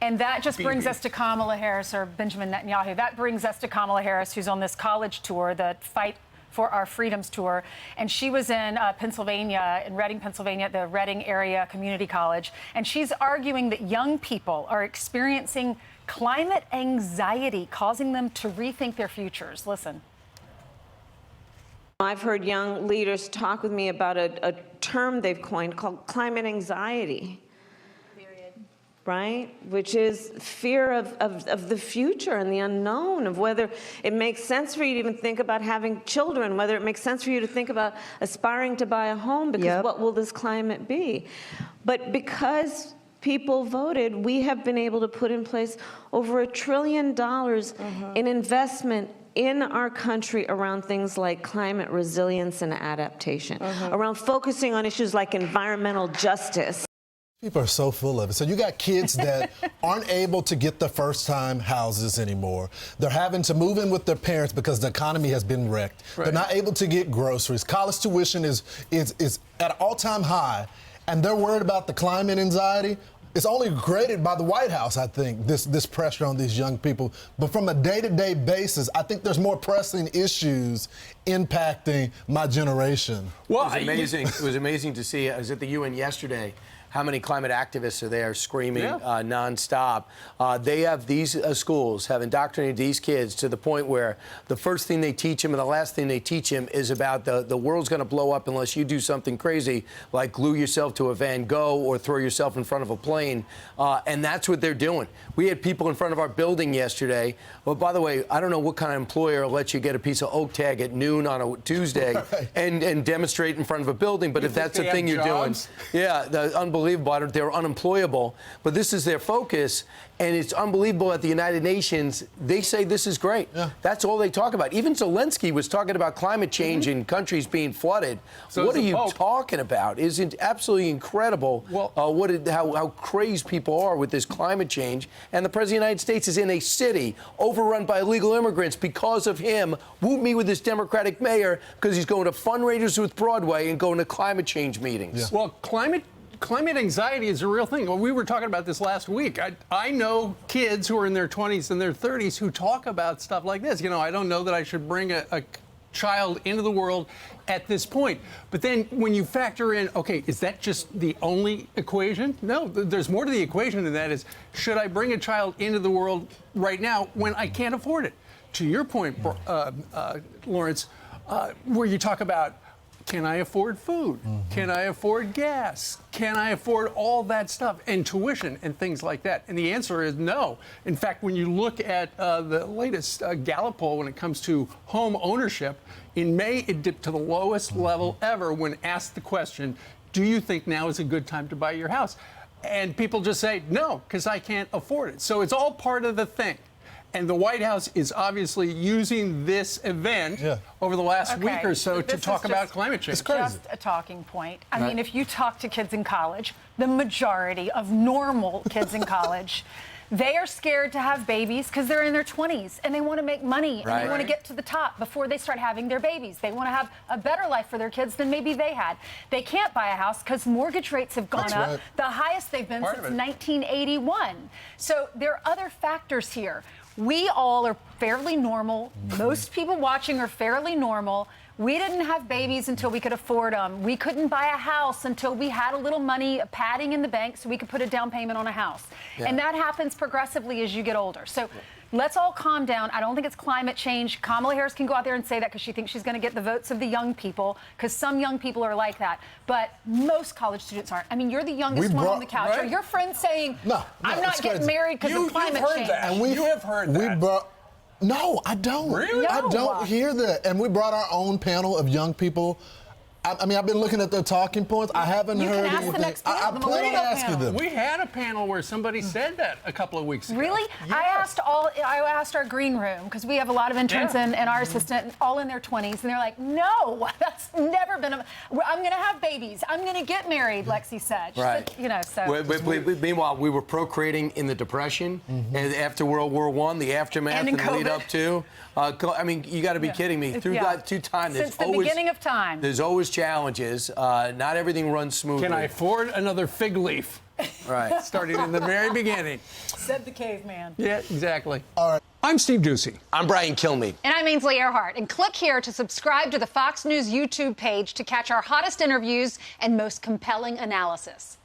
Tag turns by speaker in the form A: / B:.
A: And that just brings us to Kamala Harris, or Benjamin Netanyahu. That brings us to Kamala Harris, who's on this college tour, the Fight for Our Freedoms tour. And she was in Pennsylvania, in Reading, Pennsylvania, at the Reading Area Community College. And she's arguing that young people are experiencing climate anxiety, causing them to rethink their futures. Listen.
B: I've heard young leaders talk with me about a term they've coined called climate anxiety. Right? Which is fear of the future and the unknown, of whether it makes sense for you to even think about having children, whether it makes sense for you to think about aspiring to buy a home, because what will this climate be? But because people voted, we have been able to put in place over $1 trillion in investment in our country around things like climate resilience and adaptation, around focusing on issues like environmental justice.
C: People are so full of it. So you got kids that aren't able to get their first-time houses anymore. They're having to move in with their parents because the economy has been wrecked. Right. They're not able to get groceries. College tuition is at an all-time high, and they're worried about the climate anxiety. It's only created by the White House, I think, this pressure on these young people. But from a day-to-day basis, I think there's more pressing issues impacting my generation.
D: Well, it was amazing. It was amazing to see. I was at the UN yesterday. How many climate activists are there screaming nonstop? They have these schools have indoctrinated these kids to the point where the first thing they teach them and the last thing they teach them is about the world's going to blow up unless you do something crazy like glue yourself to a Van Gogh or throw yourself in front of a plane. And that's what they're doing. We had people in front of our building yesterday. Well, by the way, I don't know what kind of employer lets you get a piece of oak tag at noon on a Tuesday and demonstrate in front of a building. But if that's the thing you're doing, unbelievable. They're unemployable, but this is their focus, and it's unbelievable at the United Nations. They say this is great. That's all they talk about. Even Zelensky was talking about climate change in countries being flooded. So what are you talking about? It's absolutely incredible how crazed people are with this climate change. And the President of the United States is in a city overrun by illegal immigrants because of him. Whoop me with this Democratic mayor because he's going to fundraisers with Broadway and going to climate change meetings.
E: Well, climate anxiety is a real thing. Well, we were talking about this last week. I know kids who are in their 20s and their 30s who talk about stuff like this. You know, I don't know that I should bring a child into the world at this point. But then when you factor in, okay, is that just the only equation? No, there's more to the equation than that. Is, should I bring a child into the world right now when I can't afford it? To your point, Lawrence, where you talk about, can I afford food? Can I afford gas? Can I afford all that stuff and tuition and things like that? And the answer is no. In fact, when you look at the latest Gallup poll when it comes to home ownership, in May it dipped to the lowest level ever when asked the question, do you think now is a good time to buy your house? And people just say, no, because I can't afford it. So it's all part of the thing. And the White House is obviously using this event over the last week or so to talk about climate change.
A: It's just a talking point. I mean, if you talk to kids in college, the majority of normal kids in college, they are scared to have babies because they're in their 20s and they want to make money and they want to get to the top before they start having their babies. They want to have a better life for their kids than maybe they had. They can't buy a house because mortgage rates have gone up, the highest they've been since 1981. So there are other factors here. We all are fairly normal. Most people watching are fairly normal. We didn't have babies until we could afford them. We couldn't buy a house until we had a little money, a padding in the bank, so we could put a down payment on a house. And that happens progressively as you get older. So let's all calm down. I don't think it's climate change. Kamala Harris can go out there and say that because she thinks she's going to get the votes of the young people, because some young people are like that. But most college students aren't. I mean, you're the youngest one on the couch. Are your friends saying, I'm not getting married because of climate change?
E: And you have heard that.
C: No, I don't.
E: Really?
C: I don't hear that. And we brought our own panel of young people. I mean, I've been looking at their talking points. I haven't heard anything. I plan on asking them.
E: We had a panel where somebody said that a couple of weeks ago.
A: Really? Yes. I asked our green room, because we have a lot of interns and our assistant, all in their 20s, and they're like, no, that's never been I'm going to have babies. I'm going to get married, Lexi said.
D: Right.
A: Said, you know, so.
D: Meanwhile, we were procreating in the Depression and after World War I, the aftermath and the lead up to. I mean, you got to be kidding me. Through time,
A: since the beginning of time.
D: There's always challenges. Not everything runs smoothly.
E: Can I afford another fig leaf?
D: Right.
E: Starting in the very beginning.
A: Said the caveman.
E: Yeah, exactly.
C: All right.
E: I'm Steve Ducey.
D: I'm Brian Kilmeade.
F: And I'm Ainsley Earhart. And click here to subscribe to the Fox News YouTube page to catch our hottest interviews and most compelling analysis.